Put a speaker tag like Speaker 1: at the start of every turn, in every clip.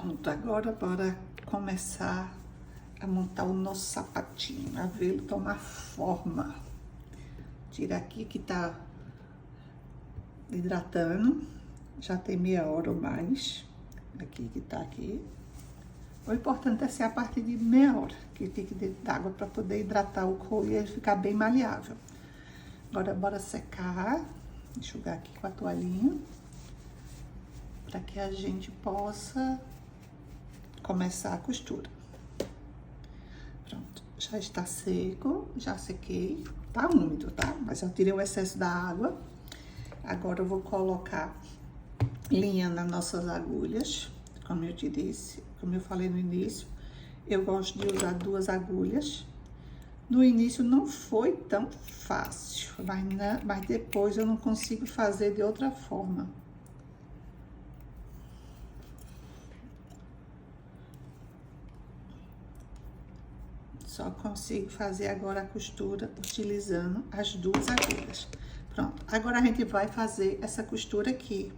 Speaker 1: Pronto, agora bora começar a montar o nosso sapatinho, a vê-lo tomar forma. Tira aqui que tá hidratando, já tem meia hora ou mais, aqui que tá aqui. O importante é ser a partir de meia hora, que fique dentro d'água para poder hidratar o couro e ele ficar bem maleável. Agora bora secar, enxugar aqui com a toalhinha, para que a gente possa começar a costura. Pronto, já está seco, já sequei, tá úmido, tá? Mas eu tirei o excesso da água. Agora eu vou colocar linha nas nossas agulhas, como eu te disse, como eu falei no início. Eu gosto de usar 2 agulhas. No início não foi tão fácil, mas depois eu não consigo fazer de outra forma. Só consigo fazer agora a costura utilizando as 2 agulhas. Pronto, agora a gente vai fazer essa costura aqui.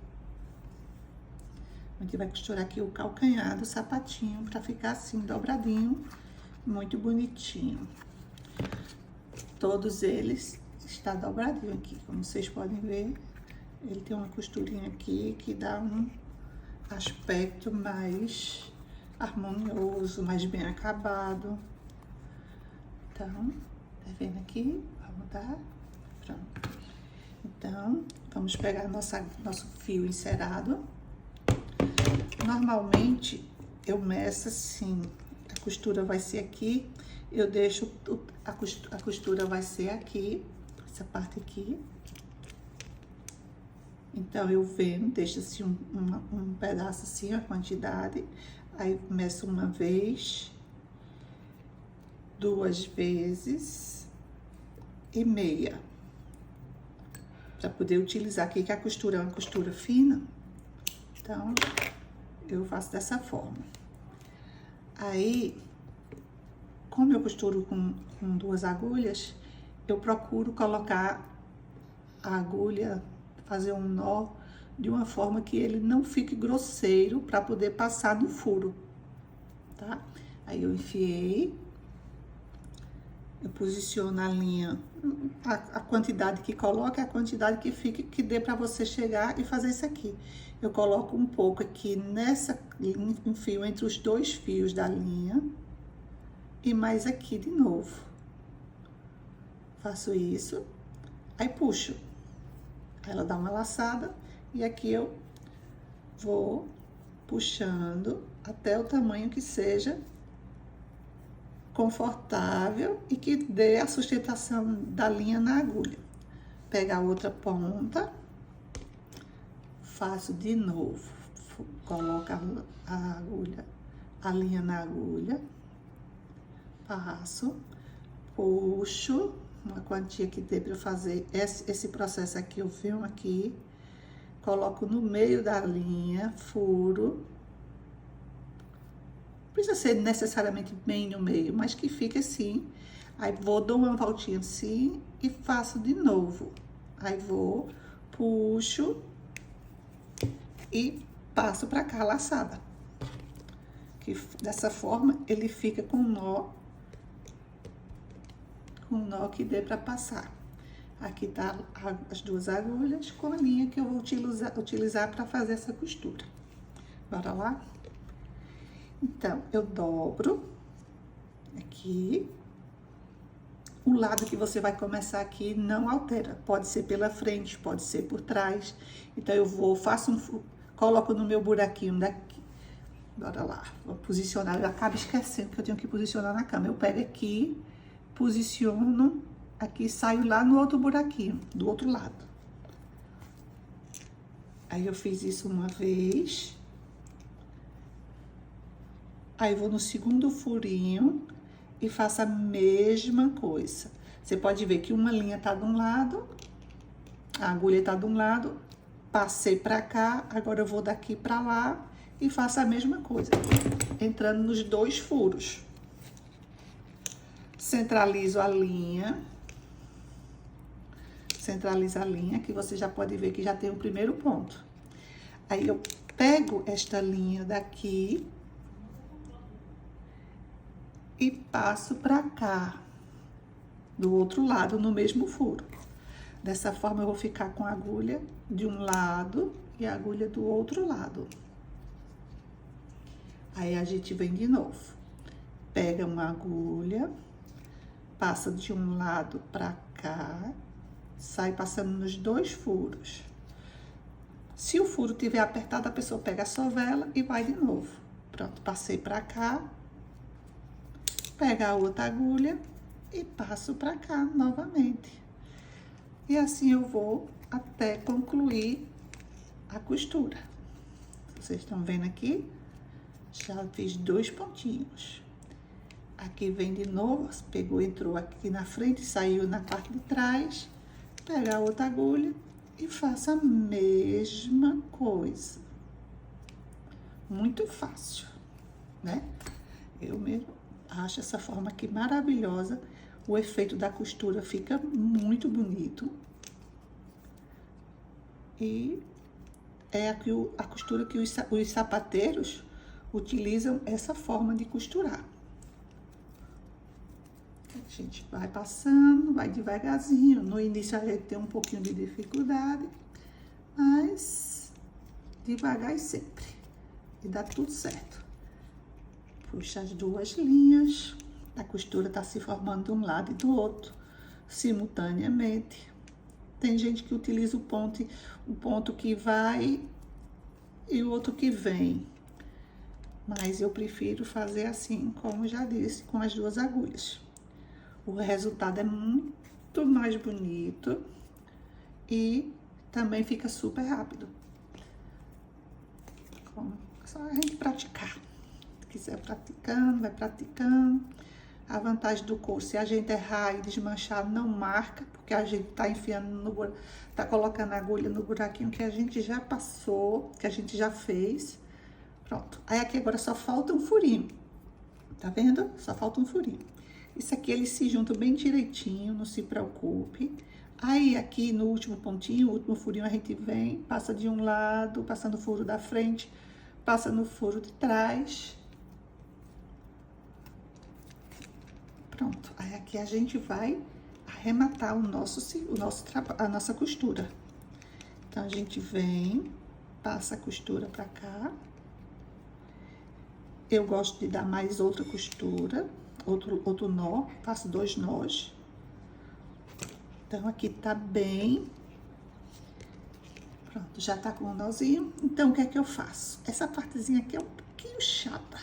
Speaker 1: A gente vai costurar aqui o calcanhar do sapatinho para ficar assim, dobradinho, muito bonitinho. Todos eles está dobradinho aqui, como vocês podem ver. Ele tem uma costurinha aqui que dá um aspecto mais harmonioso, mais bem acabado. Então, tá vendo aqui? Vamos dar, pronto. Então, vamos pegar nosso fio encerado. Normalmente, eu meço assim, a costura vai ser aqui, eu deixo, a costura vai ser aqui, essa parte aqui. Então, eu venho, deixo assim um pedaço assim, a quantidade, aí meço uma vez, 2 vezes e meia, para poder utilizar aqui, que a costura é uma costura fina, então eu faço dessa forma. Aí, como eu costuro com 2 agulhas, eu procuro colocar a agulha, fazer um nó de uma forma que ele não fique grosseiro, para poder passar no furo, tá? Aí eu enfiei. Eu posiciono a linha, a quantidade que coloca é a quantidade que fica, que dê para você chegar e fazer isso aqui. Eu coloco um pouco aqui nessa, enfio entre os 2 fios da linha e mais aqui de novo. Faço isso, aí puxo. Ela dá uma laçada e aqui eu vou puxando até o tamanho que seja confortável e que dê a sustentação da linha na agulha. Pego a outra ponta, faço de novo, coloco a agulha, a linha na agulha, passo, puxo uma quantia que dê para fazer esse processo aqui. Eu venho aqui, coloco no meio da linha, furo. Não precisa ser necessariamente bem no meio, mas que fique assim. Aí vou, dou uma voltinha assim e faço de novo. Aí vou, puxo e passo pra cá a laçada. Que dessa forma ele fica com um nó que dê pra passar. Aqui tá as 2 agulhas com a linha que eu vou utilizar para fazer essa costura. Bora lá? Então, eu dobro aqui. O lado que você vai começar aqui não altera. Pode ser pela frente, pode ser por trás. Então, eu vou, coloco no meu buraquinho daqui. Bora lá, vou posicionar. Eu acabo esquecendo que eu tenho que posicionar na cama. Eu pego aqui, posiciono aqui, saio lá no outro buraquinho, do outro lado. Aí, eu fiz isso uma vez. Aí, vou no segundo furinho e faço a mesma coisa. Você pode ver que uma linha tá de um lado, a agulha tá de um lado, passei pra cá, agora eu vou daqui pra lá e faço a mesma coisa, entrando nos 2 furos. Centralizo a linha, que você já pode ver que já tem o primeiro ponto. Aí, eu Pego esta linha daqui e passo pra cá, do outro lado, no mesmo furo. Dessa forma, eu vou ficar com a agulha de um lado e a agulha do outro lado. Aí, a gente vem de novo. Pega uma agulha, passa de um lado pra cá, sai passando nos 2 furos. Se o furo tiver apertado, a pessoa pega a sovela e vai de novo. Pronto, passei pra cá. Pega a outra agulha e passo pra cá novamente. E assim eu vou até concluir a costura. Vocês estão vendo aqui? Já fiz 2 pontinhos. Aqui vem de novo, pegou, entrou aqui na frente, saiu na parte de trás. Pega a outra agulha e faça a mesma coisa. Muito fácil, né? Eu mesmo acho essa forma aqui maravilhosa. O efeito da costura fica muito bonito. E é aqui a costura que os sapateiros utilizam, essa forma de costurar. A gente vai passando, vai devagarzinho. No início a gente tem um pouquinho de dificuldade, mas devagar e sempre. E dá tudo certo. Puxa as 2 linhas. A costura tá se formando de um lado e do outro, simultaneamente. Tem gente que utiliza o ponto que vai e o outro que vem. Mas eu prefiro fazer assim, como já disse, com as 2 agulhas. O resultado é muito mais bonito e também fica super rápido. Só a gente praticar. Se quiser praticando, vai praticando. A vantagem do couro, se a gente errar e desmanchar, não marca, porque a gente tá enfiando tá colocando a agulha no buraquinho que a gente já passou, que a gente já fez. Pronto. Aí aqui agora só falta um furinho. Tá vendo? Só falta um furinho. Isso aqui, ele se junta bem direitinho, não se preocupe. Aí, aqui no último pontinho, o último furinho, a gente vem, passa de um lado, passa no furo da frente, passa no furo de trás. Pronto. Aí, aqui a gente vai arrematar a nossa costura. Então, a gente vem, passa a costura pra cá. Eu gosto de dar mais outra costura. Outro nó, faço 2 nós. Então, aqui tá bem. Pronto, já tá com o nozinho. Então, o que é que eu faço? Essa partezinha aqui é um pouquinho chata.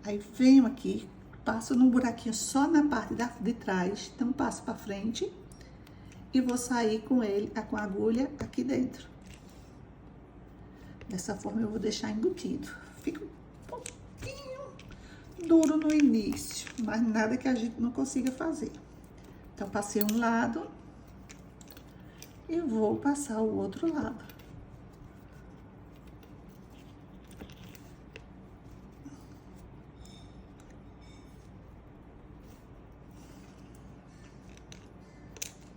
Speaker 1: Aí, venho aqui, passo num buraquinho só na parte de trás. Então, passo pra frente e vou sair com com a agulha aqui dentro. Dessa forma, eu vou deixar embutido. Fica um pouquinho duro no início, mas nada que a gente não consiga fazer. Então, passei um lado e vou passar o outro lado.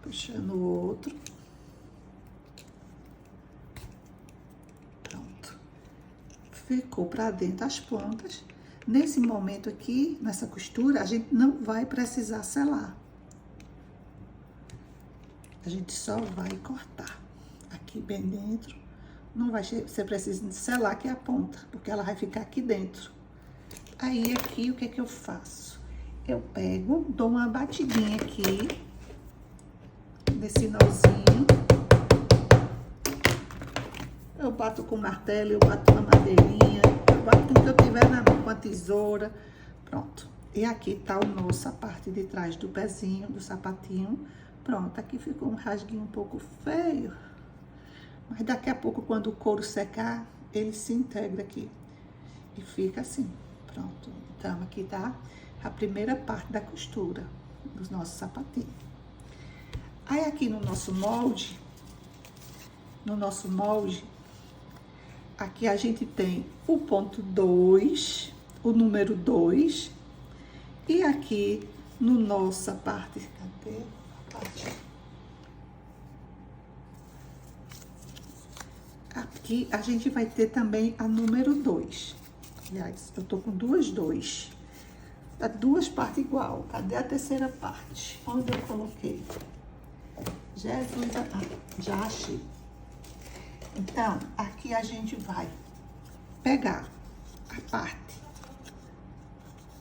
Speaker 1: Puxando o outro. Pronto. Ficou pra dentro as pontas. Nesse momento aqui, nessa costura, a gente não vai precisar selar. A gente só vai cortar aqui bem dentro. Não vai ser preciso selar aqui a ponta, porque ela vai ficar aqui dentro. Aí, aqui, o que é que eu faço? Eu pego, dou uma batidinha aqui, nesse nozinho. Eu bato com martelo, eu bato na madeirinha, eu bato com o que eu tiver na mão, com a tesoura. Pronto. E aqui tá o nosso, a parte de trás do pezinho, do sapatinho. Pronto, aqui ficou um rasguinho um pouco feio. Mas daqui a pouco, quando o couro secar, ele se integra aqui. E fica assim. Pronto. Então, aqui tá a primeira parte da costura dos nossos sapatinhos. Aí, aqui no nosso molde, aqui a gente tem o ponto 2, o número 2. E aqui, no nossa parte, cadê a parte? Aqui a gente vai ter também a número 2. Aliás, eu tô com duas 2. Tá duas partes igual. Cadê a terceira parte? Onde eu coloquei? Jesus, já achei. Então, aqui a gente vai pegar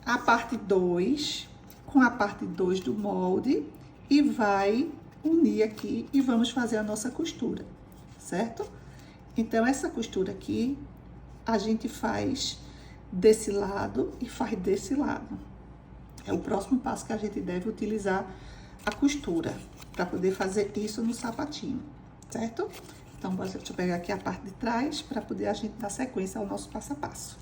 Speaker 1: a parte 2 com a parte 2 do molde e vai unir aqui e vamos fazer a nossa costura, certo? Então, essa costura aqui, a gente faz desse lado e faz desse lado. É o próximo passo que a gente deve utilizar a costura para poder fazer isso no sapatinho, certo? Então, deixa eu pegar aqui a parte de trás para poder a gente dar sequência ao nosso passo a passo.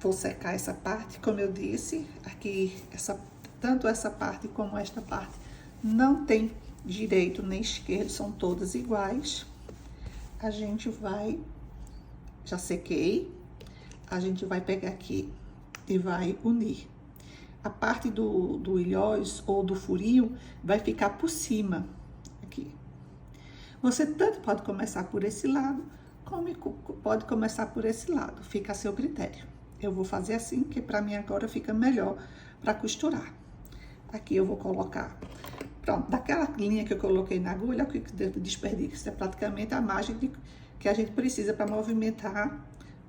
Speaker 1: Vou secar essa parte, como eu disse, aqui, tanto essa parte como esta parte não tem direito nem esquerdo, são todas iguais. A gente vai, já sequei, a gente vai pegar aqui e vai unir. A parte do ilhós ou do furinho vai ficar por cima, aqui. Você tanto pode começar por esse lado, como pode começar por esse lado, fica a seu critério. Eu vou fazer assim, que pra mim agora fica melhor pra costurar. Aqui eu vou colocar, pronto, daquela linha que eu coloquei na agulha, o que desperdício é praticamente a margem que a gente precisa para movimentar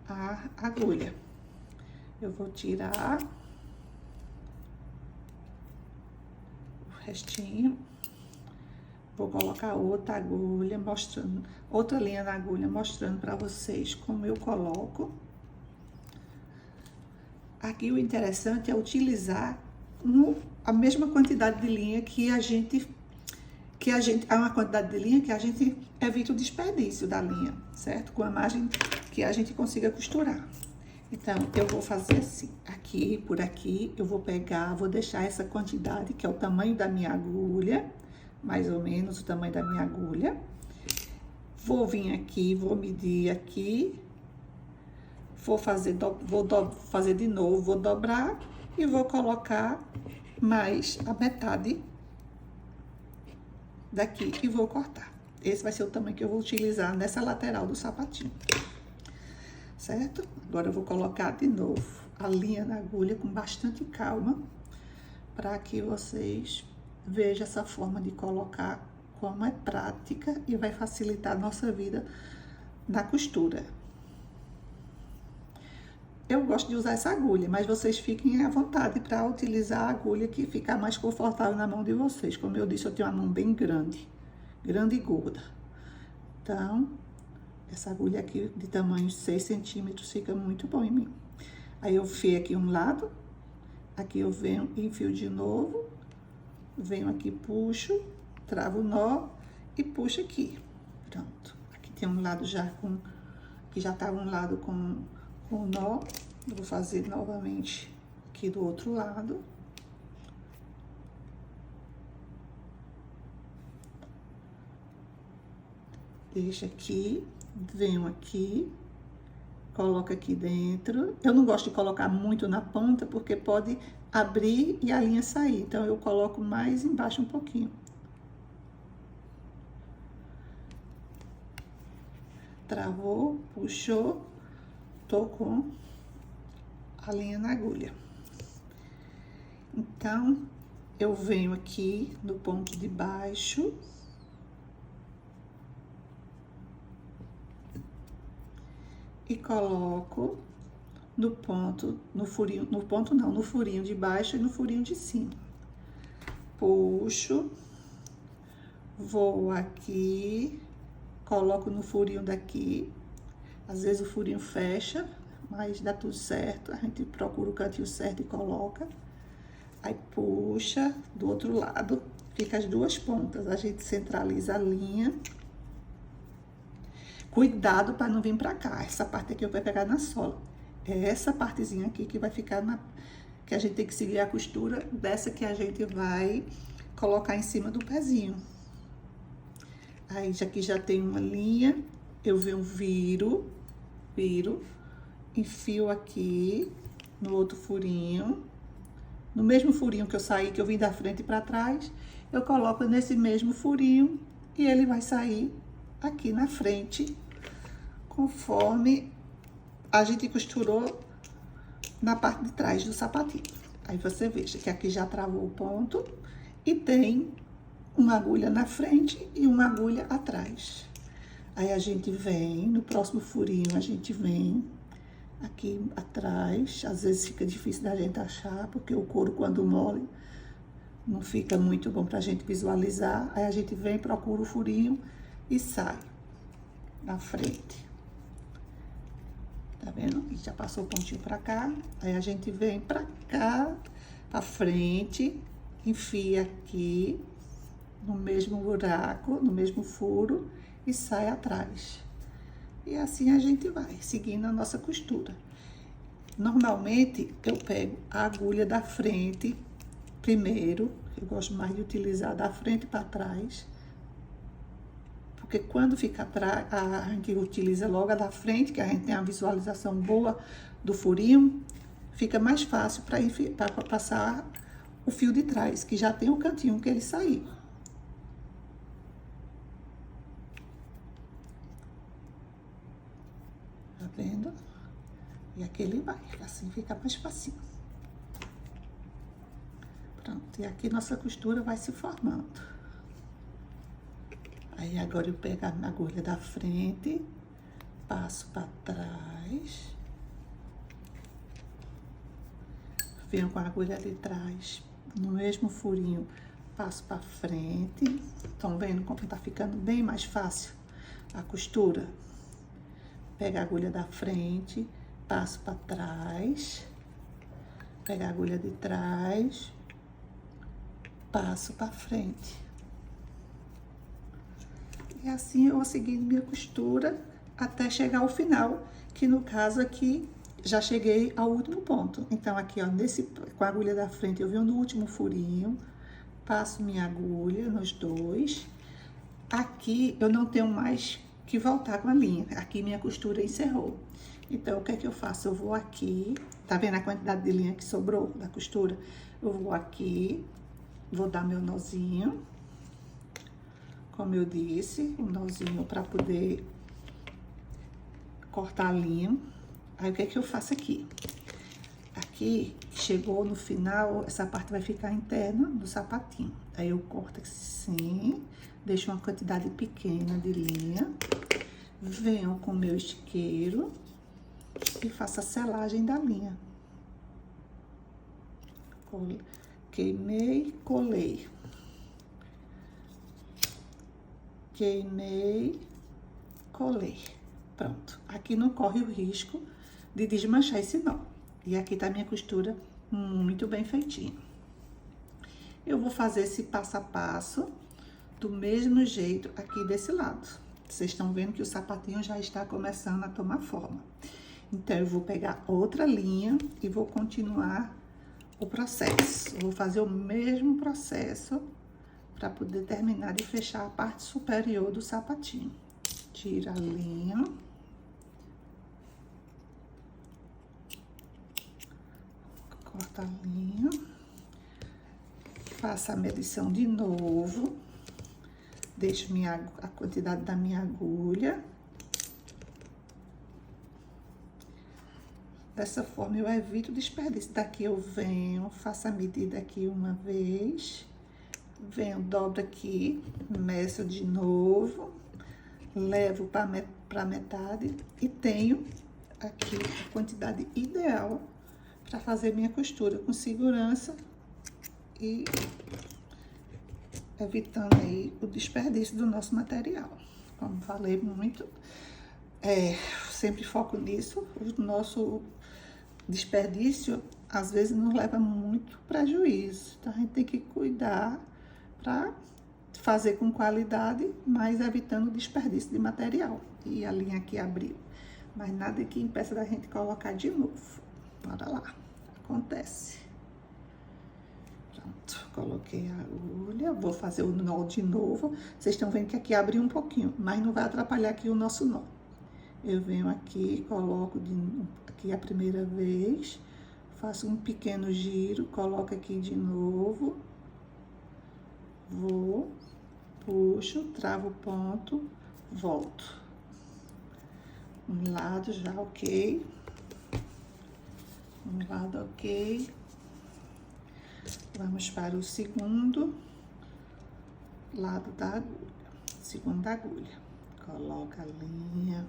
Speaker 1: a agulha. Eu vou tirar o restinho, vou colocar outra agulha mostrando, outra linha na agulha mostrando para vocês como eu coloco. Aqui o interessante é utilizar a mesma quantidade de linha há uma quantidade de linha que a gente evita o desperdício da linha, certo? Com a margem que a gente consiga costurar. Então, eu vou fazer assim, aqui, por aqui, eu vou pegar, vou deixar essa quantidade, que é o tamanho da minha agulha, mais ou menos o tamanho da minha agulha. Vou vir aqui, vou medir aqui, vou fazer de novo, vou dobrar e vou colocar mais a metade daqui e vou cortar. Esse vai ser o tamanho que eu vou utilizar nessa lateral do sapatinho, certo? Agora eu vou colocar de novo a linha na agulha com bastante calma, para que vocês vejam essa forma de colocar, como é prática e vai facilitar a nossa vida na costura. Eu gosto de usar essa agulha, mas vocês fiquem à vontade para utilizar a agulha que ficar mais confortável na mão de vocês. Como eu disse, eu tenho uma mão bem grande e gorda. Então, essa agulha aqui de tamanho 6 centímetros fica muito bom em mim. Aí eu fio aqui um lado, aqui eu venho e enfio de novo, venho aqui, puxo, travo o nó e puxo aqui. Pronto. Aqui tem um lado já com, que já tá um lado com o nó. Eu vou fazer novamente aqui do outro lado. Deixa aqui, venho aqui, coloco aqui dentro. Eu não gosto de colocar muito na ponta, porque pode abrir e a linha sair. Então, eu coloco mais embaixo um pouquinho. Travou, puxou, tô com a linha na agulha. Então, eu venho aqui no ponto de baixo. E coloco no ponto, no furinho de baixo e no furinho de cima. Puxo, vou aqui, coloco no furinho daqui. Às vezes o furinho fecha, mas dá tudo certo. A gente procura o cantinho certo e coloca. Aí puxa do outro lado, fica as duas pontas. A gente centraliza a linha. Cuidado para não vir pra cá. Essa parte aqui eu vou pegar na sola. É essa partezinha aqui que vai ficar que a gente tem que seguir a costura dessa que a gente vai colocar em cima do pezinho. Aí, aqui já tem uma linha, eu venho, viro, enfio aqui no outro furinho. No mesmo furinho que eu saí, que eu vim da frente para trás, eu coloco nesse mesmo furinho e ele vai sair aqui na frente, conforme a gente costurou na parte de trás do sapatinho. Aí você veja que aqui já travou o ponto e tem uma agulha na frente e uma agulha atrás. Aí a gente vem, no próximo furinho a gente vem aqui atrás. Às vezes fica difícil da gente achar, porque o couro quando mole não fica muito bom pra gente visualizar. Aí a gente vem, procura o furinho e sai na frente. Tá vendo? E já passou o pontinho pra cá. Aí a gente vem pra cá, pra frente, enfia aqui no mesmo buraco, no mesmo furo e sai atrás. E assim a gente vai, seguindo a nossa costura. Normalmente, eu pego a agulha da frente primeiro. Eu gosto mais de utilizar da frente para trás. Porque quando fica atrás, a gente utiliza logo a da frente, que a gente tem a visualização boa do furinho. Fica mais fácil para passar o fio de trás, que já tem o cantinho que ele saiu. Tá vendo? E aqui ele vai, assim fica mais facinho. Pronto, e aqui nossa costura vai se formando. Aí agora eu pego a agulha da frente, passo para trás. Venho com a agulha de trás, no mesmo furinho, passo para frente. Estão vendo como tá ficando bem mais fácil a costura? Pega a agulha da frente, passo para trás, pega a agulha de trás, passo para frente. E assim eu vou seguindo minha costura até chegar ao final, que no caso aqui já cheguei ao último ponto. Então aqui, ó, com a agulha da frente eu venho no último furinho, passo minha agulha nos dois. Aqui eu não tenho mais que voltar com a linha. Aqui minha costura encerrou. Então, o que é que eu faço? Eu vou aqui, tá vendo a quantidade de linha que sobrou da costura? Eu vou aqui, vou dar meu nozinho, como eu disse, um nozinho para poder cortar a linha. Aí, o que é que eu faço aqui? Aqui, chegou no final, essa parte vai ficar interna do sapatinho. Aí, eu corto assim, deixo uma quantidade pequena de linha, venho com o meu isqueiro e faço a selagem da linha. Queimei, colei. Queimei, colei. Pronto. Aqui não corre o risco de desmanchar esse nó. E aqui tá minha costura muito bem feitinha. Eu vou fazer esse passo a passo do mesmo jeito aqui desse lado. Vocês estão vendo que o sapatinho já está começando a tomar forma. Então, eu vou pegar outra linha e vou continuar o processo. Eu vou fazer o mesmo processo para poder terminar de fechar a parte superior do sapatinho. Tira a linha. Corta a linha. Faço a medição de novo. Deixo a quantidade da minha agulha. Dessa forma, eu evito o desperdício. Daqui eu venho, faço a medida aqui uma vez. Venho, dobro aqui, meço de novo. Levo para metade e tenho aqui a quantidade ideal para fazer minha costura com segurança e evitando aí o desperdício do nosso material. Como falei muito, sempre foco nisso. O nosso desperdício, às vezes, nos leva muito prejuízo. Então, a gente tem que cuidar para fazer com qualidade, mas evitando o desperdício de material. E a linha aqui abriu. Mas nada que impeça da gente colocar de novo. Bora lá. Acontece. Pronto, coloquei a agulha, vou fazer o nó de novo. Vocês estão vendo que aqui abriu um pouquinho, mas não vai atrapalhar aqui o nosso nó. Eu venho aqui, coloco aqui a primeira vez, faço um pequeno giro, coloco aqui de novo, Vou, puxo, travo o ponto, volto. Um lado já ok. Um lado ok. Vamos para o segundo lado da agulha. Segunda agulha. Coloca a linha.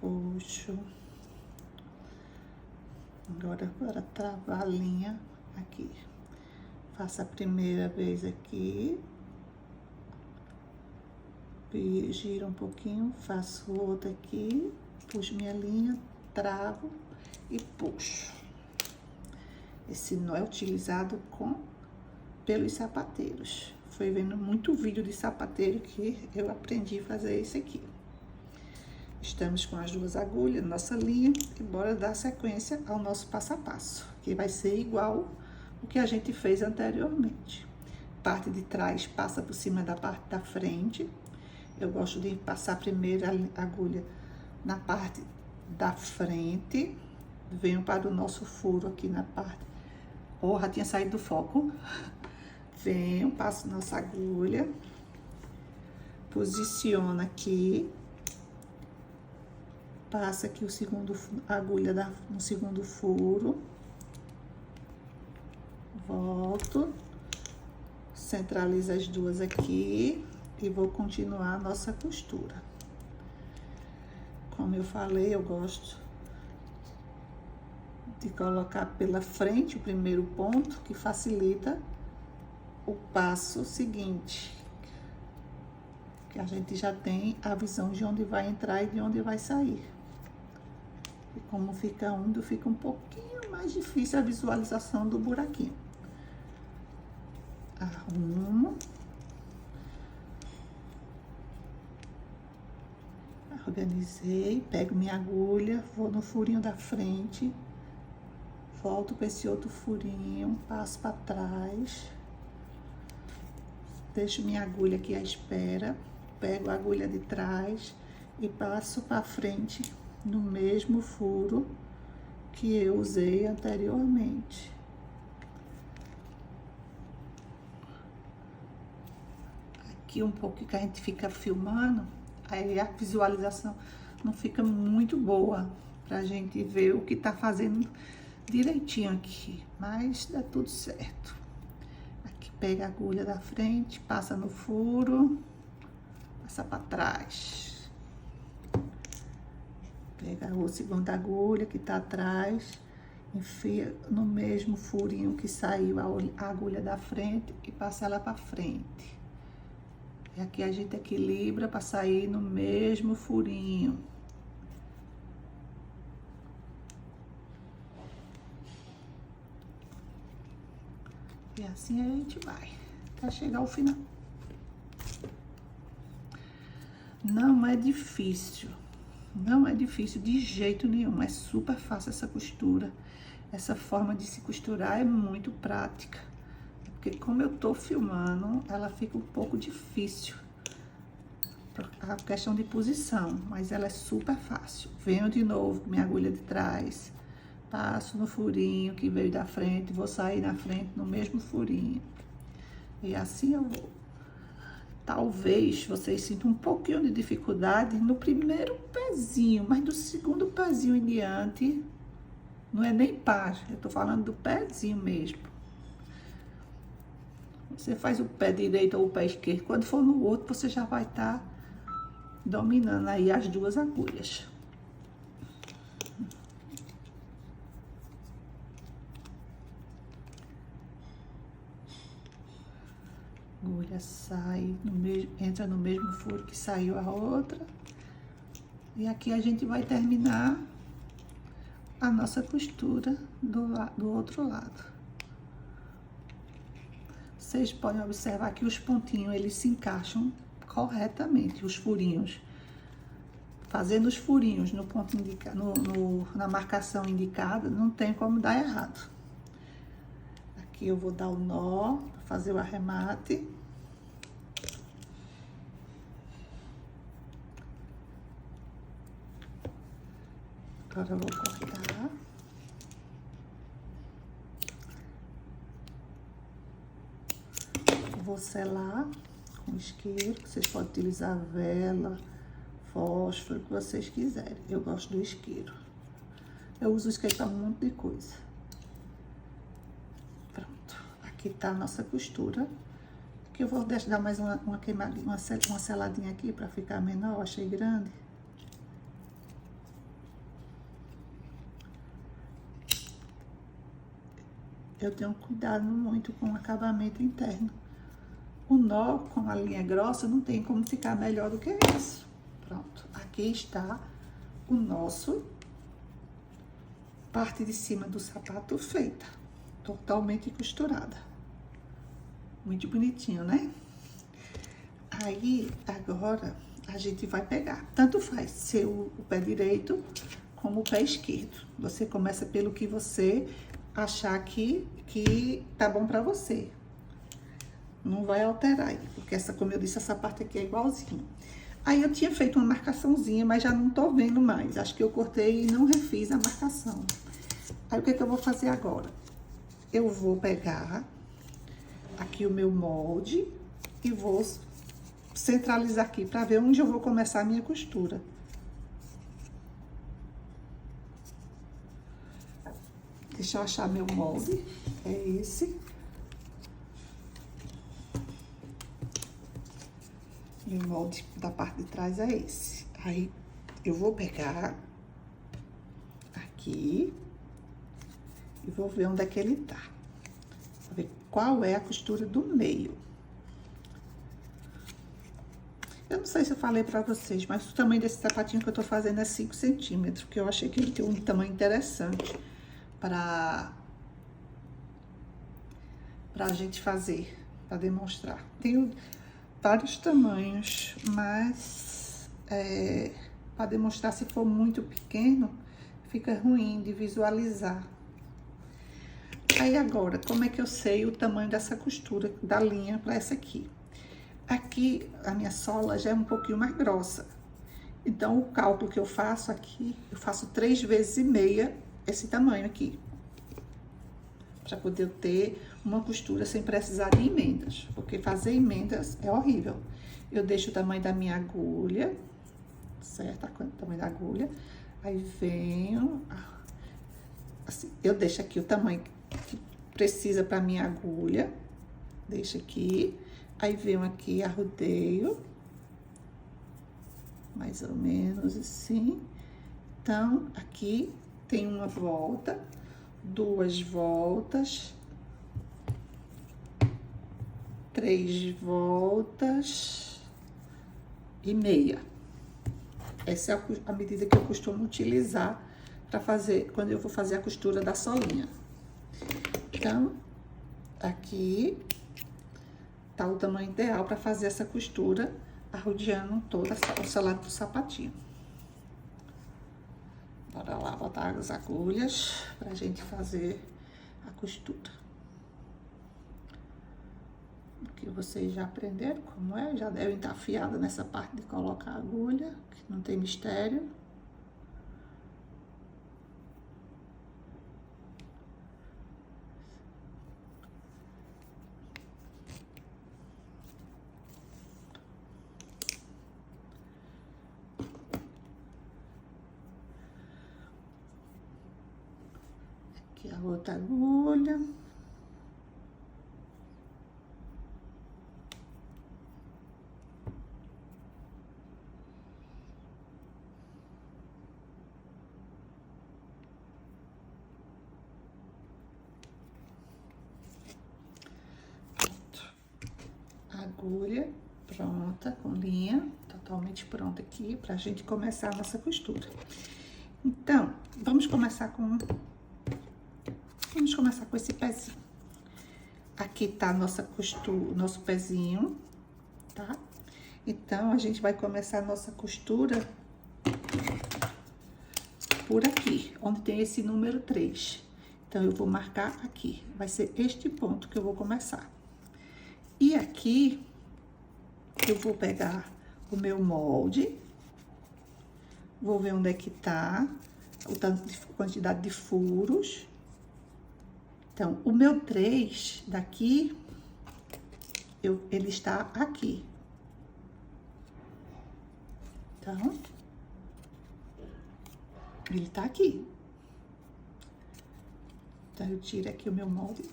Speaker 1: Puxo. Agora, para travar a linha aqui. Faço a primeira vez aqui. Giro um pouquinho, faço outra aqui. Puxo minha linha, travo e puxo. Esse nó é utilizado pelos sapateiros. Foi vendo muito vídeo de sapateiro que eu aprendi a fazer isso aqui. Estamos com as duas agulhas, nossa linha, e bora dar sequência ao nosso passo a passo, que vai ser igual o que a gente fez anteriormente. Parte de trás passa por cima da parte da frente. Eu gosto de passar primeiro a agulha na parte da frente. Venho para o nosso furo aqui na parte... Oh, já tinha saído do foco. Venho, passo nossa agulha. Posiciono aqui. Passa aqui a agulha no segundo furo. Volto. Centralizo as duas aqui. E vou continuar a nossa costura. Como eu falei, eu gosto de colocar pela frente o primeiro ponto, que facilita o passo seguinte. Que a gente já tem a visão de onde vai entrar e de onde vai sair. E como fica úmido, fica um pouquinho mais difícil a visualização do buraquinho. Arrumo. Organizei, pego minha agulha, vou no furinho da frente, volto para esse outro furinho, passo para trás, deixo minha agulha aqui à espera, pego a agulha de trás e passo para frente no mesmo furo que eu usei anteriormente. Aqui um pouco que a gente fica filmando, aí a visualização não fica muito boa pra gente ver o que tá fazendo direitinho aqui, mas dá tudo certo. Aqui pega a agulha da frente, passa no furo, passa pra trás. Pega a segunda agulha que tá atrás, enfia no mesmo furinho que saiu a agulha da frente e passa ela pra frente. E aqui a gente equilibra para sair no mesmo furinho. E assim a gente vai, até chegar ao final. Não é difícil de jeito nenhum. É super fácil essa costura. Essa forma de se costurar é muito prática. Porque como eu tô filmando, ela fica um pouco difícil. A questão de posição, mas ela é super fácil. Venho de novo com minha agulha de trás. Passo no furinho que veio da frente, vou sair na frente no mesmo furinho. E assim eu vou. Talvez vocês sintam um pouquinho de dificuldade no primeiro pezinho, mas do segundo pezinho em diante, não é nem par, eu tô falando do pezinho mesmo. Você faz o pé direito ou o pé esquerdo, quando for no outro, você já vai estar dominando aí as duas agulhas. Agulha sai, entra no mesmo furo que saiu a outra. E aqui a gente vai terminar a nossa costura do outro lado. Vocês podem observar que os pontinhos, eles se encaixam corretamente, os furinhos. Fazendo os furinhos no ponto indicado, na marcação indicada, não tem como dar errado. Aqui eu vou dar o nó, fazer o arremate. Agora eu vou cortar. vou selar com isqueiro. Vocês podem utilizar vela, fósforo, o que vocês quiserem. Eu gosto do isqueiro. Eu uso o isqueiro para um monte de coisa. Pronto. Aqui tá a nossa costura. Aqui eu vou dar mais uma queimadinha, uma seladinha aqui para ficar menor. Achei grande. Eu tenho cuidado muito com o acabamento interno. O nó com a linha grossa não tem como ficar melhor do que isso. Pronto. Aqui está o nosso parte de cima do sapato feita. Totalmente costurada. Muito bonitinho, né? Aí, agora, a gente vai pegar. Tanto faz ser o pé direito como o pé esquerdo. Você começa pelo que você achar que tá bom pra você. Não vai alterar aí, porque essa, como eu disse, essa parte aqui é igualzinha. Aí eu tinha feito uma marcaçãozinha, mas já não tô vendo mais. Acho que eu cortei e não refiz a marcação. Aí o que eu vou fazer agora? Eu vou pegar aqui o meu molde e vou centralizar aqui pra ver onde eu vou começar a minha costura. Deixa eu achar meu molde. É esse. Meu molde da parte de trás é esse. Aí, eu vou pegar aqui e vou ver onde é que ele tá. Vou ver qual é a costura do meio. Eu não sei se eu falei pra vocês, mas o tamanho desse sapatinho que eu tô fazendo é 5 centímetros, porque eu achei que ele tem um tamanho interessante pra gente fazer, pra demonstrar. Tenho vários tamanhos, mas para demonstrar, se for muito pequeno, fica ruim de visualizar. Aí agora, como é que eu sei o tamanho dessa costura da linha para essa aqui? Aqui, a minha sola já é um pouquinho mais grossa. Então, o cálculo que eu faço aqui, eu faço 3 vezes e meia esse tamanho aqui. Para poder ter uma costura sem precisar de emendas. Porque fazer emendas é horrível. Eu deixo o tamanho da minha agulha, certo? O tamanho da agulha. Aí venho, assim, eu deixo aqui o tamanho que precisa para minha agulha. Deixo aqui. Aí venho aqui, arrodeio. Mais ou menos assim. Então, aqui tem uma volta, 2 voltas, 3 voltas e meia. Essa é a medida que eu costumo utilizar para fazer, quando eu vou fazer a costura da solinha. Então, aqui tá o tamanho ideal para fazer essa costura, arrodeando toda o solado do sapatinho. Bora lá botar as agulhas pra gente fazer a costura. Que vocês já aprenderam como é, já devem estar afiadas nessa parte de colocar a agulha, que não tem mistério. Aqui a outra agulha. Agulha pronta, com linha, totalmente pronta aqui, pra gente começar a nossa costura. Então, vamos começar com esse pezinho. Aqui tá a nossa costura, nosso pezinho, tá? Então, a gente vai começar a nossa costura por aqui, onde tem esse número 3. Então, eu vou marcar aqui, vai ser este ponto que eu vou começar. E aqui, eu vou pegar o meu molde, vou ver onde é que tá, o tanto de quantidade de furos. Então, o meu 3 daqui ele está aqui. Então, ele tá aqui. Então, eu tiro aqui o meu molde.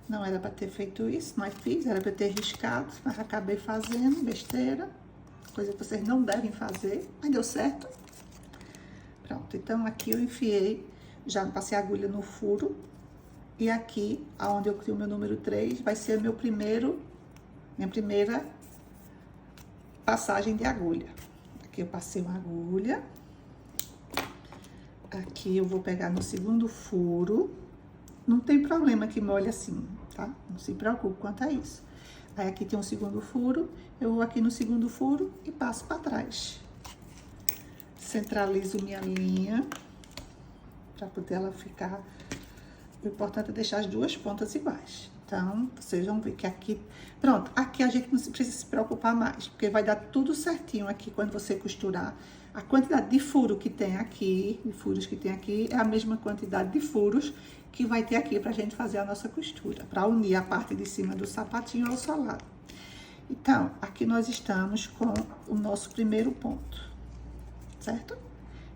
Speaker 1: Não era pra ter feito isso, mas fiz, era pra ter riscado, mas acabei fazendo, besteira. Coisa que vocês não devem fazer, mas deu certo. Pronto, então aqui eu enfiei, já passei a agulha no furo. E aqui, aonde eu crio o meu número 3, vai ser minha primeira passagem de agulha. Aqui eu passei uma agulha. Aqui eu vou pegar no segundo furo. Não tem problema que molhe assim, tá? Não se preocupe quanto a isso. Aí aqui tem um segundo furo, eu vou aqui no segundo furo e passo pra trás. Centralizo minha linha, pra poder ela ficar... O importante é deixar as duas pontas iguais. Então, vocês vão ver que aqui... Pronto, aqui a gente não precisa se preocupar mais, porque vai dar tudo certinho aqui quando você costurar. A quantidade de furo que tem aqui, de furos que tem aqui, é a mesma quantidade de furos que vai ter aqui pra gente fazer a nossa costura, pra unir a parte de cima do sapatinho ao solado. Então, aqui nós estamos com o nosso primeiro ponto, certo?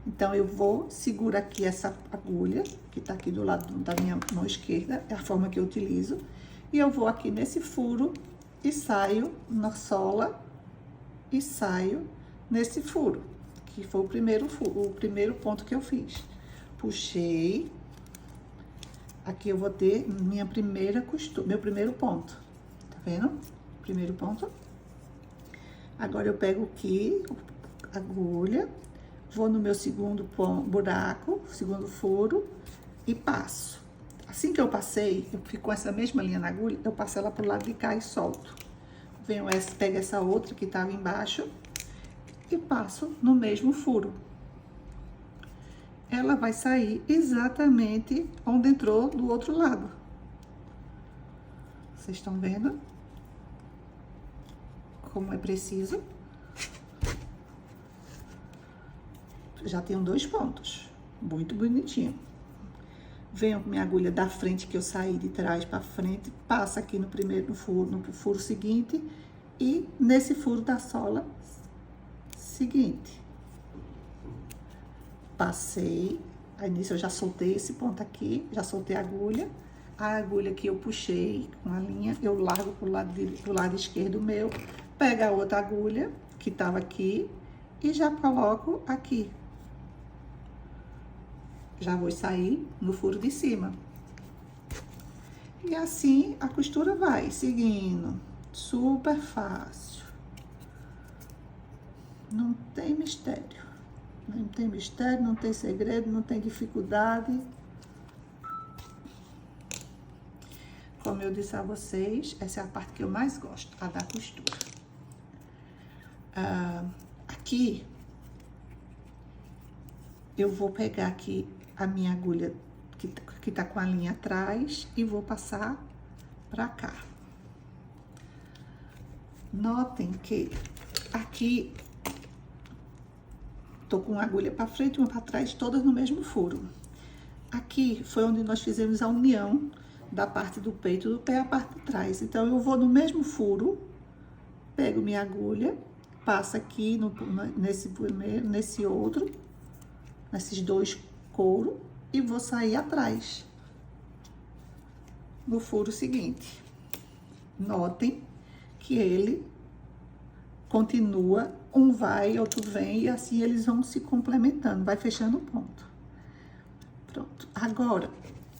Speaker 1: Então, eu vou segurar aqui essa agulha, que tá aqui do lado da minha mão esquerda, é a forma que eu utilizo, e eu vou aqui nesse furo e saio na sola e saio nesse furo, que foi o primeiro ponto que eu fiz. Puxei, aqui eu vou ter minha primeira costura, meu primeiro ponto, tá vendo? Primeiro ponto. Agora eu pego aqui a agulha, vou no meu segundo buraco, segundo furo e passo. Assim que eu passei, eu fico com essa mesma linha na agulha, eu passo ela pro lado de cá e solto. Venho pego essa outra que tava embaixo e passo no mesmo furo. Ela vai sair exatamente onde entrou do outro lado. Vocês estão vendo como é preciso? Já tenho 2 pontos, muito bonitinho. Venho com minha agulha da frente, que eu saí de trás para frente, passa aqui no furo seguinte e nesse furo da sola seguinte. Passei, aí nisso eu já soltei esse ponto aqui, já soltei a agulha que eu puxei com a linha, eu largo pro lado esquerdo meu, pego a outra agulha que tava aqui e já coloco aqui. Já vou sair no furo de cima. E assim a costura vai seguindo, super fácil. Não tem mistério. Não tem mistério, não tem segredo, não tem dificuldade. Como eu disse a vocês, essa é a parte que eu mais gosto, a da costura. Aqui, eu vou pegar aqui a minha agulha que tá com a linha atrás e vou passar pra cá. Notem que aqui tô com uma agulha pra frente e uma pra trás, todas no mesmo furo. Aqui foi onde nós fizemos a união da parte do peito do pé à parte de trás. Então, eu vou no mesmo furo, pego minha agulha, passo aqui nesse outro, nesses 2 couros, e vou sair atrás, no furo seguinte. Notem que ele continua, um vai, outro vem, e assim eles vão se complementando, vai fechando o ponto. Pronto. Agora,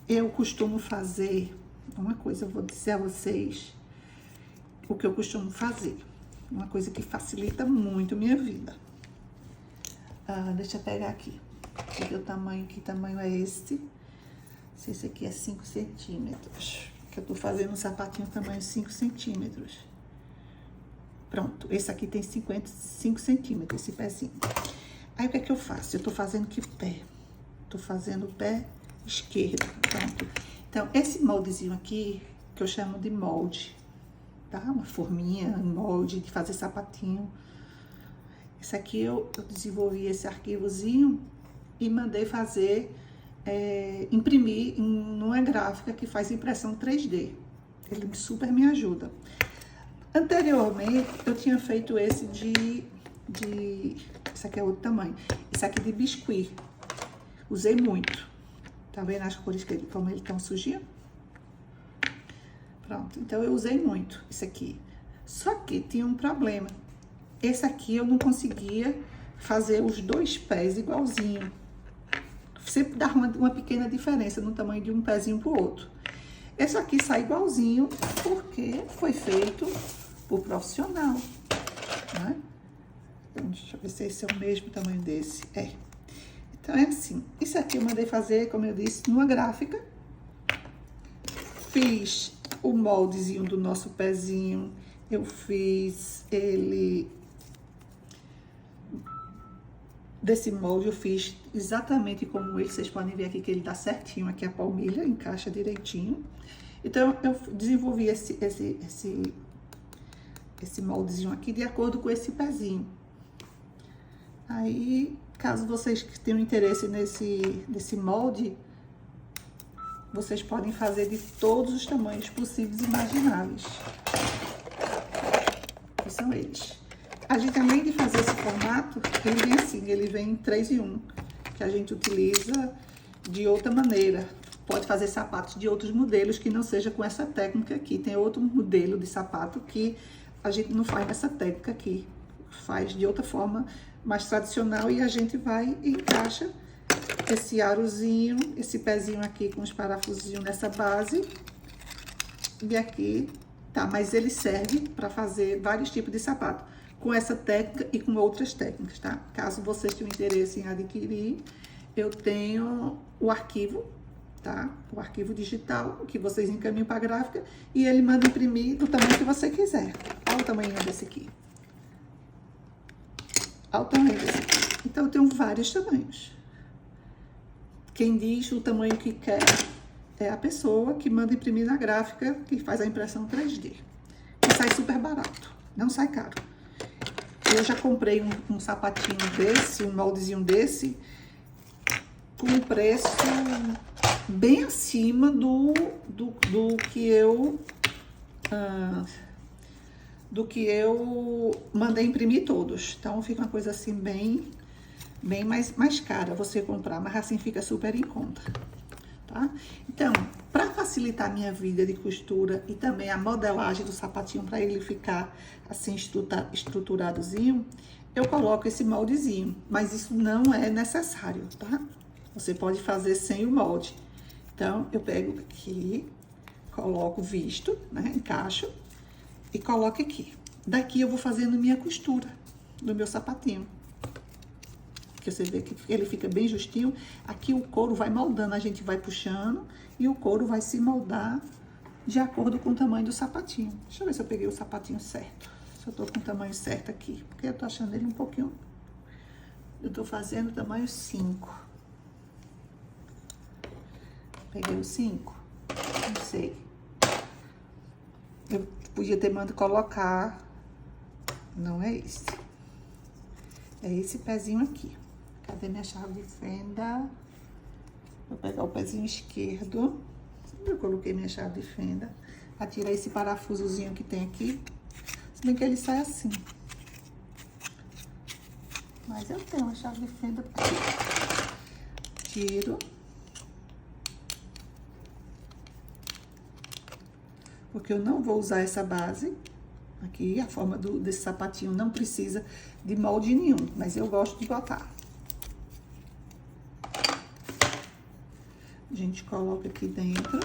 Speaker 1: eu costumo fazer uma coisa, eu vou dizer a vocês o que eu costumo fazer. Uma coisa que facilita muito minha vida. Deixa eu pegar aqui. Porque o tamanho, que tamanho é este? Se esse aqui é 5 centímetros. Que eu tô fazendo um sapatinho tamanho 5 centímetros. Pronto, esse aqui tem 5 centímetros, esse pezinho. Aí, o que é que eu faço? Eu tô fazendo que pé? Tô fazendo o pé esquerdo, pronto. Então, esse moldezinho aqui, que eu chamo de molde, tá? Uma forminha, um molde de fazer sapatinho. Esse aqui, eu desenvolvi esse arquivozinho e mandei fazer, imprimir numa gráfica que faz impressão 3D. Ele super me ajuda. Anteriormente, eu tinha feito esse esse aqui é outro tamanho. Esse aqui de biscuit. Usei muito. Tá vendo as cores como ele tá sujinho? Pronto, então eu usei muito esse aqui. Só que tinha um problema. Esse aqui eu não conseguia fazer os dois pés igualzinho. Sempre dá uma pequena diferença no tamanho de um pezinho pro outro. Esse aqui sai igualzinho porque foi feito por profissional, né? Então, deixa eu ver se esse é o mesmo tamanho desse. É. Então, é assim. Isso aqui eu mandei fazer, como eu disse, numa gráfica. Fiz o moldezinho do nosso pezinho. Eu fiz ele... Desse molde eu fiz exatamente como ele. Vocês podem ver aqui que ele dá certinho. Aqui a palmilha encaixa direitinho. Então, eu desenvolvi esse moldezinho aqui de acordo com esse pezinho. Aí, caso vocês tenham interesse nesse molde, vocês podem fazer de todos os tamanhos possíveis e imagináveis. Que são eles. A gente, além de fazer esse formato, ele vem assim, ele vem em 3 em 1, que a gente utiliza de outra maneira. Pode fazer sapatos de outros modelos que não seja com essa técnica aqui. Tem outro modelo de sapato que a gente não faz nessa técnica aqui. Faz de outra forma, mais tradicional, e a gente vai e encaixa esse arozinho, esse pezinho aqui com os parafusinhos nessa base. E aqui, tá, mas ele serve para fazer vários tipos de sapato, com essa técnica e com outras técnicas, tá? Caso vocês tenham interesse em adquirir, eu tenho o arquivo, tá? O arquivo digital, que vocês encaminham para a gráfica, e ele manda imprimir do tamanho que você quiser. Olha o tamanho desse aqui. Olha o tamanho desse aqui. Então, eu tenho vários tamanhos. Quem diz o tamanho que quer é a pessoa que manda imprimir na gráfica, que faz a impressão 3D. E sai super barato, não sai caro. Eu já comprei um sapatinho desse, um moldezinho desse, com um preço bem acima do que eu mandei imprimir todos. Então, fica uma coisa assim bem mais cara você comprar, mas assim fica super em conta, tá? Então, para facilitar a minha vida de costura e também a modelagem do sapatinho para ele ficar assim estruturadozinho, eu coloco esse moldezinho, mas isso não é necessário, tá? Você pode fazer sem o molde. Então, eu pego aqui, coloco visto, né? Encaixo e coloco aqui. Daqui eu vou fazendo minha costura do meu sapatinho. Que você vê que ele fica bem justinho. Aqui o couro vai moldando, a gente vai puxando e o couro vai se moldar de acordo com o tamanho do sapatinho. Deixa eu ver se eu peguei o sapatinho certo. Se eu tô com o tamanho certo aqui, porque eu tô achando ele um pouquinho... Eu tô fazendo o tamanho 5. Peguei o 5? Não sei. Eu podia ter mandado colocar... Não é esse. É esse pezinho aqui. Cadê minha chave de fenda? Vou pegar o pezinho esquerdo. Eu coloquei minha chave de fenda. Pra tirar esse parafusozinho que tem aqui. Se bem que ele sai assim. Mas eu tenho uma chave de fenda aqui. Tiro. Porque eu não vou usar essa base. Aqui, a forma desse sapatinho não precisa de molde nenhum, mas eu gosto de botar. A gente coloca aqui dentro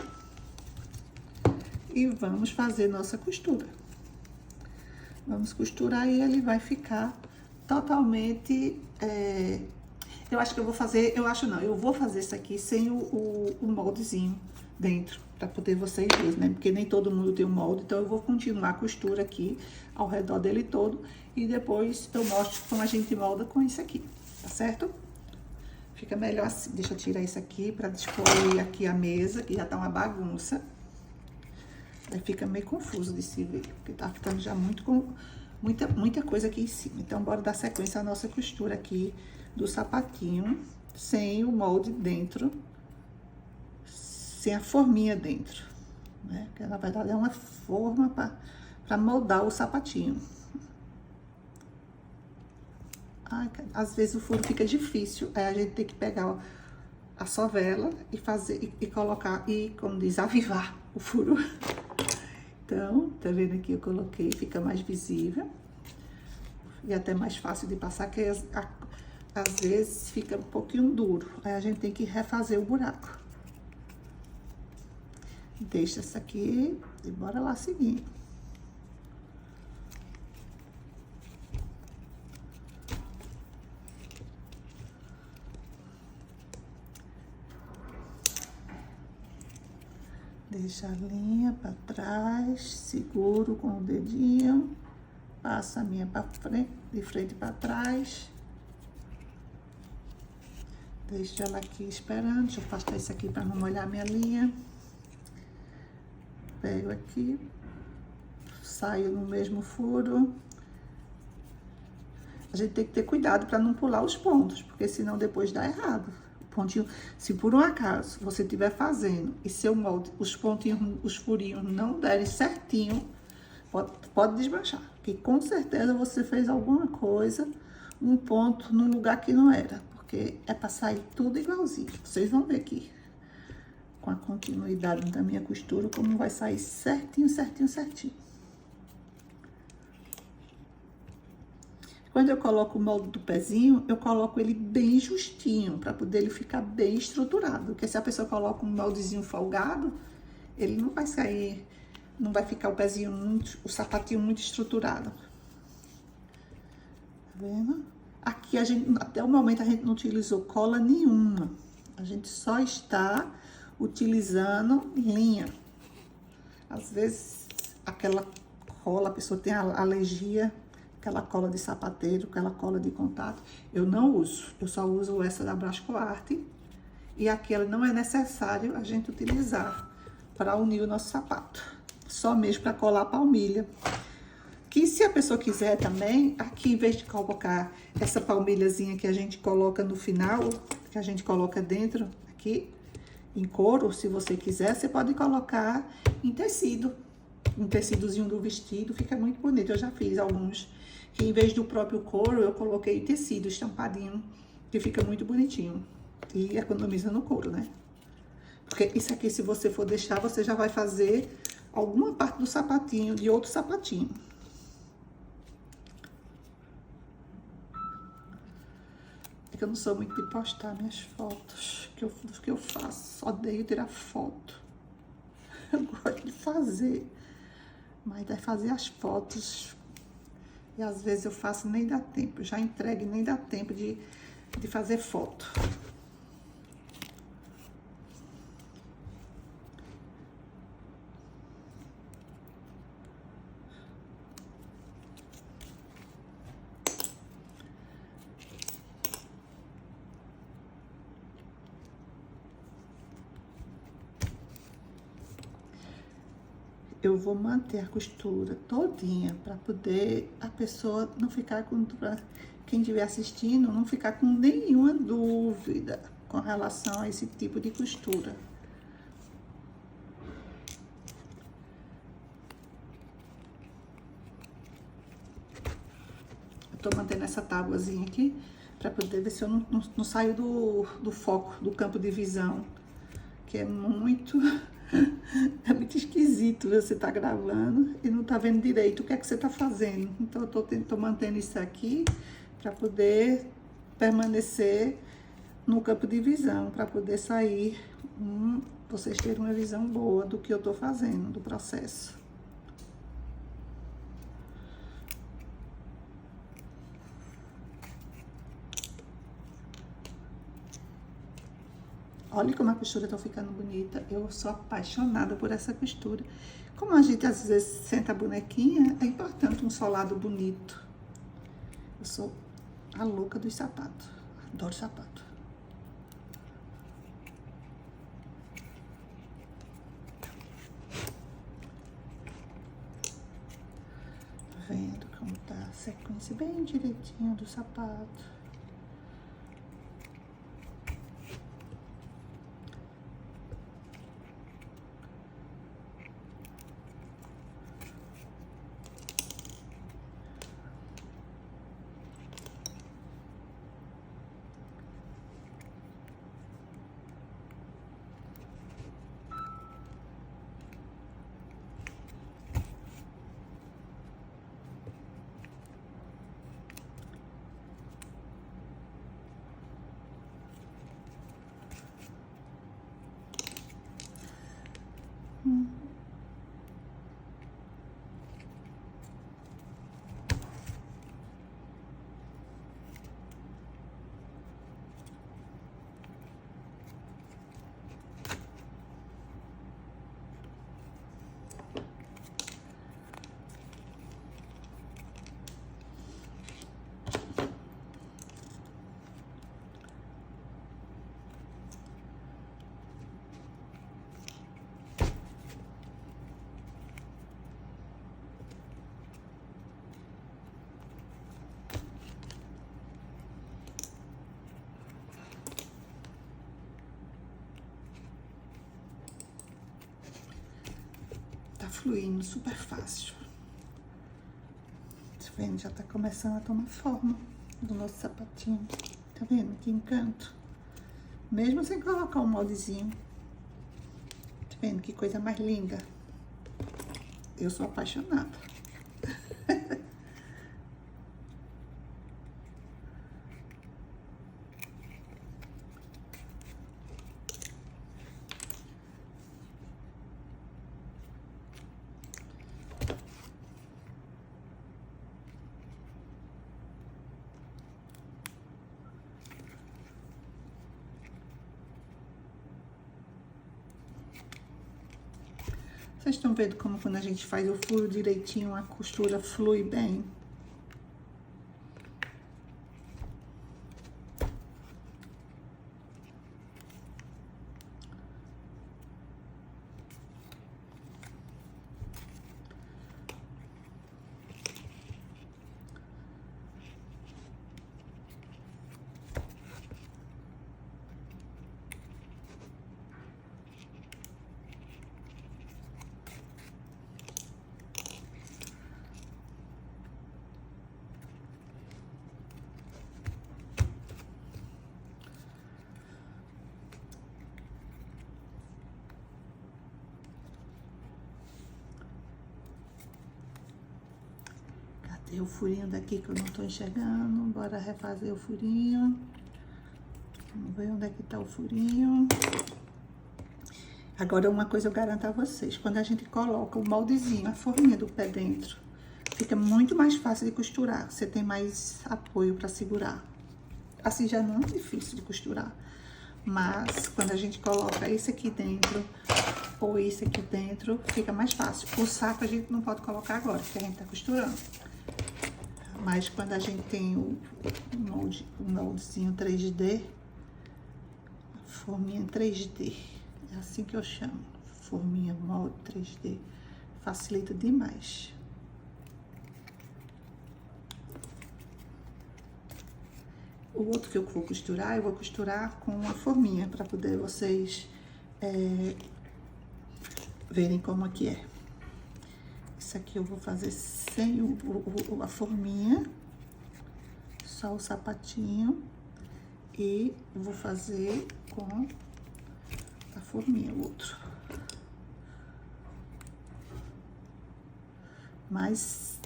Speaker 1: e vamos fazer nossa costura. Vamos costurar e ele vai ficar totalmente... eu acho que eu vou fazer... Eu acho não, eu vou fazer isso aqui sem o moldezinho dentro, para poder vocês verem, né? Porque nem todo mundo tem um molde, então eu vou continuar a costura aqui ao redor dele todo e depois eu mostro como a gente molda com isso aqui, tá certo? Fica melhor assim. Deixa eu tirar isso aqui para dispor aqui a mesa, que já tá uma bagunça. Aí fica meio confuso de se ver, porque tá ficando já muita coisa aqui em cima. Então, bora dar sequência à nossa costura aqui do sapatinho, sem o molde dentro, sem a forminha dentro, né? Que na verdade é uma forma para moldar o sapatinho. Ai, às vezes o furo fica difícil, aí a gente tem que pegar a sovela e fazer e colocar e, como diz, avivar o furo. Então, tá vendo aqui? Eu coloquei, fica mais visível e até mais fácil de passar, que às vezes fica um pouquinho duro, aí a gente tem que refazer o buraco. Deixa essa aqui e bora lá seguir. Deixa a linha para trás, seguro com o dedinho, passa a minha para frente, de frente para trás. Deixa ela aqui esperando, deixa eu afastar isso aqui para não molhar minha linha. Pego aqui, saio no mesmo furo. A gente tem que ter cuidado para não pular os pontos, porque senão depois dá errado. Pontinho, se por um acaso você estiver fazendo e seu molde, os pontinhos, os furinhos não derem certinho, pode desmanchar. Porque com certeza você fez alguma coisa, um ponto num lugar que não era. Porque é para sair tudo igualzinho. Vocês vão ver aqui, com a continuidade da minha costura, como vai sair certinho, certinho, certinho. Quando eu coloco o molde do pezinho, eu coloco ele bem justinho, para poder ele ficar bem estruturado. Porque se a pessoa coloca um moldezinho folgado, ele não vai sair, não vai ficar o pezinho muito, o sapatinho muito estruturado. Tá vendo? Aqui a gente, até o momento a gente não utilizou cola nenhuma. A gente só está utilizando linha. Às vezes aquela cola, a pessoa tem alergia, aquela cola de sapateiro, aquela cola de contato, eu não uso. Eu só uso essa da Brasco Arte. E aquela não é necessário a gente utilizar para unir o nosso sapato. Só mesmo para colar a palmilha. Que se a pessoa quiser também, aqui em vez de colocar essa palmilhazinha que a gente coloca no final, que a gente coloca dentro, aqui, em couro, se você quiser, você pode colocar em tecido. Um tecidozinho do vestido, fica muito bonito. Eu já fiz alguns, que em vez do próprio couro, eu coloquei tecido estampadinho, que fica muito bonitinho. E economiza no couro, né? Porque isso aqui, se você for deixar, você já vai fazer alguma parte do sapatinho, de outro sapatinho. É que eu não sou muito de postar minhas fotos, que eu faço. Odeio tirar foto. Eu gosto de fazer. Mas é fazer as fotos, e às vezes eu faço nem dá tempo, já entregue, nem dá tempo de fazer foto. Eu vou manter a costura todinha para poder a pessoa não ficar com, quem estiver assistindo, não ficar com nenhuma dúvida com relação a esse tipo de costura. Eu tô mantendo essa tábuazinha aqui para poder ver se eu não saio do foco, do campo de visão, que é muito... É muito esquisito você tá gravando e não tá vendo direito o que é que você tá fazendo. Então, eu tô mantendo isso aqui para poder permanecer no campo de visão, para poder sair, vocês terem uma visão boa do que eu tô fazendo, do processo. Olha como a costura tá ficando bonita. Eu sou apaixonada por essa costura. Como a gente às vezes senta a bonequinha, é importante um solado bonito. Eu sou a louca dos sapatos. Adoro sapato. Vendo como tá a sequência bem direitinho do sapato. Tá fluindo super fácil. Tá vendo? Já tá começando a tomar forma do nosso sapatinho. Tá vendo? Que encanto. Mesmo sem colocar um moldezinho. Tá vendo? Que coisa mais linda. Eu sou apaixonada. Vocês estão vendo como quando a gente faz o furo direitinho, a costura flui bem? Cadê o furinho daqui que eu não tô enxergando? Bora refazer o furinho. Vamos ver onde é que tá o furinho. Agora, uma coisa eu garanto a vocês. Quando a gente coloca o moldezinho, a forminha do pé dentro, fica muito mais fácil de costurar. Você tem mais apoio pra segurar. Assim já não é difícil de costurar. Mas, quando a gente coloca esse aqui dentro, ou esse aqui dentro, fica mais fácil. O saco a gente não pode colocar agora, porque a gente tá costurando. Mas quando a gente tem o moldezinho 3D, forminha 3D, é assim que eu chamo, forminha molde 3D, facilita demais. O outro que eu vou costurar, eu vou costurar com a forminha, para poder vocês verem como é que é. Isso aqui eu vou fazer sem a forminha, só o sapatinho, e vou fazer com a forminha, o outro. Mas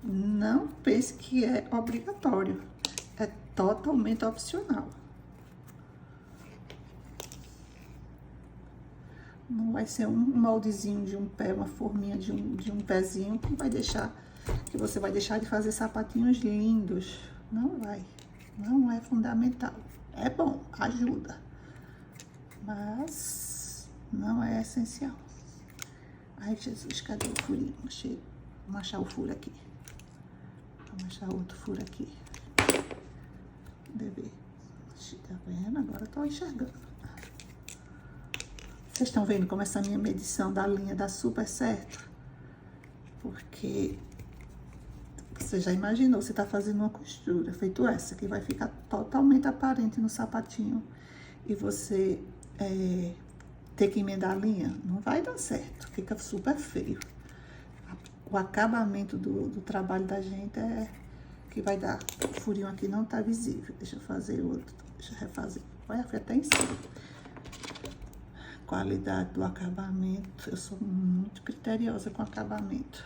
Speaker 1: não pense que é obrigatório, é totalmente opcional. Não vai ser um moldezinho de um pé, uma forminha de um pezinho que você vai deixar de fazer sapatinhos lindos. Não vai. Não é fundamental. É bom, ajuda. Mas não é essencial. Ai, Jesus, cadê o furinho? Vamos achar o furo aqui. Vamos achar outro furo aqui. Bebê. Tá vendo? Agora eu tô enxergando. Vocês estão vendo como essa minha medição da linha dá super certo? Porque você já imaginou, você tá fazendo uma costura, feito essa, que vai ficar totalmente aparente no sapatinho, e você ter que emendar a linha, não vai dar certo, fica super feio. O acabamento do trabalho da gente é que vai dar. O furinho aqui não tá visível, deixa eu fazer outro, deixa eu refazer. Olha, foi até em cima. Qualidade do acabamento, eu sou muito criteriosa com acabamento.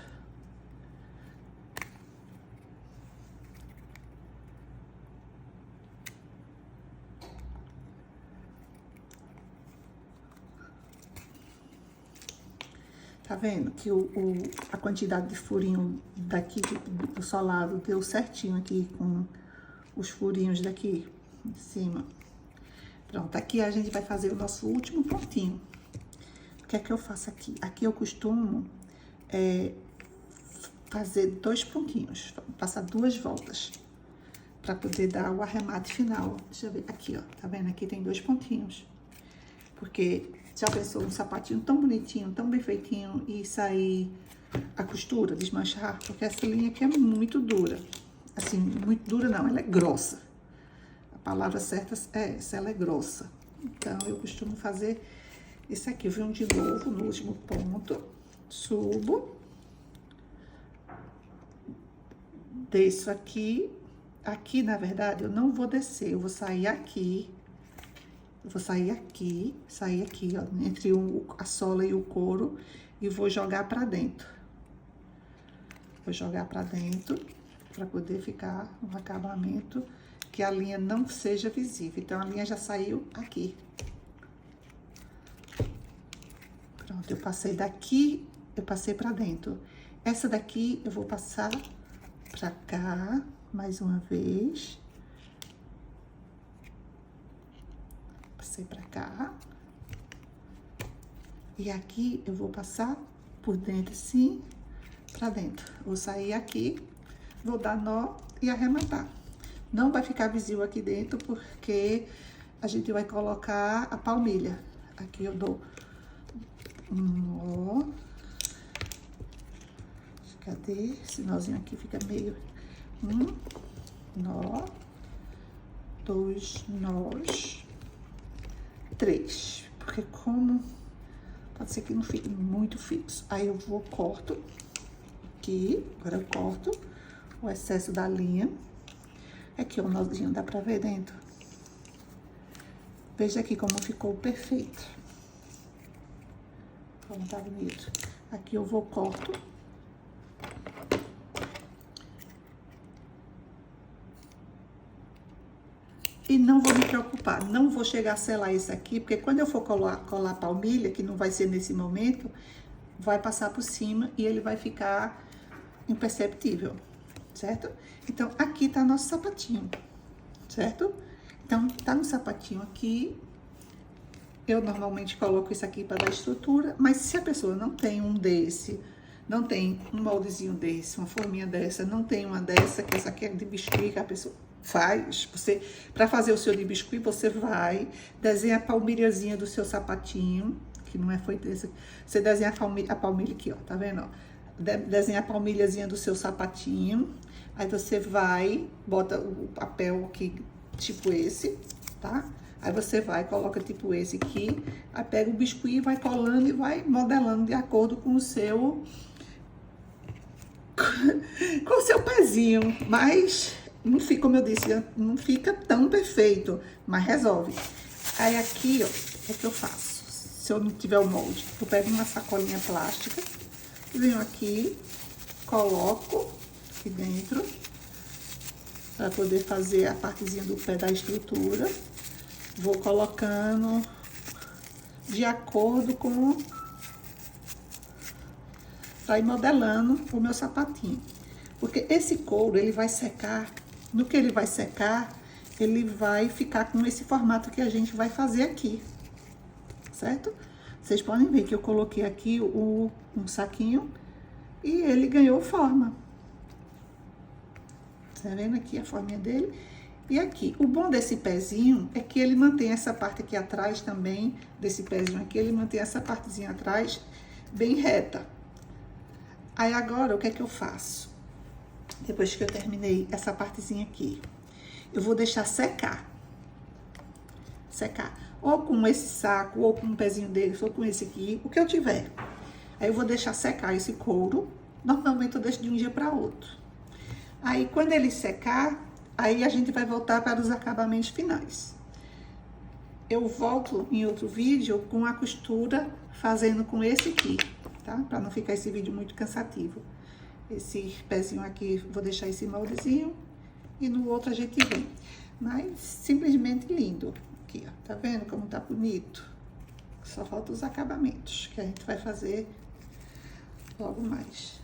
Speaker 1: Tá vendo que a quantidade de furinho daqui do solado deu certinho aqui com os furinhos daqui em cima. Pronto, aqui a gente vai fazer o nosso último pontinho. O que é que eu faço aqui? Aqui eu costumo fazer 2 pontinhos, passar 2 voltas, para poder dar o arremate final. Deixa eu ver, aqui ó, tá vendo? Aqui tem 2 pontinhos. Porque já pensou um sapatinho tão bonitinho, tão bem feitinho, e sair a costura, desmanchar? Porque essa linha aqui é muito dura. Assim, muito dura não, ela é grossa. A palavra certa é essa, ela é grossa. Então, eu costumo fazer isso aqui. Eu venho de novo no último ponto, subo, desço aqui. Aqui, na verdade, eu não vou descer, eu vou sair aqui. Eu vou sair aqui, ó, entre a sola e o couro, e vou jogar pra dentro. Vou jogar pra dentro, pra poder ficar um acabamento que a linha não seja visível. Então, a linha já saiu aqui. Pronto, eu passei daqui, eu passei pra dentro. Essa daqui, eu vou passar pra cá, mais uma vez. Passei pra cá. E aqui, eu vou passar por dentro, assim, pra dentro. Vou sair aqui, vou dar nó e arrematar. Não vai ficar visível aqui dentro, porque a gente vai colocar a palmilha. Aqui eu dou um nó. Cadê? Esse nozinho aqui fica meio... nó. 2 nós. 3. Porque como... Pode ser que não fique muito fixo. Aí eu vou, corto. Aqui. Agora eu corto o excesso da linha. Aqui, ó, o nozinho, dá pra ver dentro? Veja aqui como ficou perfeito. Como tá bonito. Aqui eu vou, corto. E não vou me preocupar, não vou chegar a selar esse aqui, porque quando eu for colar a palmilha, que não vai ser nesse momento, vai passar por cima e ele vai ficar imperceptível, certo? Então, aqui tá nosso sapatinho, certo? Então, tá no sapatinho aqui. Eu normalmente coloco isso aqui para dar estrutura, mas se a pessoa não tem um desse, não tem um moldezinho desse, uma forminha dessa, não tem uma dessa, que essa aqui é de biscuit, que a pessoa faz, para fazer o seu de biscuit, você vai, desenha a palmilhazinha do seu sapatinho, que não é feito esse, você desenha a palmilha aqui, ó, tá vendo, ó? Desenha a palmilhazinha do seu sapatinho, aí você vai, bota o papel aqui, tipo esse, tá? Aí você vai, coloca tipo esse aqui, aí pega o biscuit, vai colando e vai modelando de acordo com o seu... com o seu pezinho, mas não fica, como eu disse, não fica tão perfeito, mas resolve. Aí aqui, ó, o que é que eu faço? Se eu não tiver o molde, eu pego uma sacolinha plástica, venho aqui, coloco aqui dentro, para poder fazer a partezinha do pé da estrutura. Vou colocando de acordo com... Pra ir modelando o meu sapatinho. Porque esse couro, ele vai secar. No que ele vai secar, ele vai ficar com esse formato que a gente vai fazer aqui. Certo? Vocês podem ver que eu coloquei aqui um saquinho e ele ganhou forma. Tá vendo aqui a forminha dele? E aqui, o bom desse pezinho é que ele mantém essa parte aqui atrás também, desse pezinho aqui, ele mantém essa partezinha atrás bem reta. Aí agora, o que é que eu faço? Depois que eu terminei essa partezinha aqui, eu vou deixar secar. Secar. Ou com esse saco, ou com um pezinho dele, ou com esse aqui, o que eu tiver. Aí eu vou deixar secar esse couro. Normalmente eu deixo de um dia para outro. Aí quando ele secar, aí a gente vai voltar para os acabamentos finais. Eu volto em outro vídeo com a costura fazendo com esse aqui, tá? Para não ficar esse vídeo muito cansativo. Esse pezinho aqui, vou deixar esse moldezinho e no outro a gente vem. Mas simplesmente lindo. Aqui, ó, tá vendo como tá bonito? Só falta os acabamentos, que a gente vai fazer logo mais.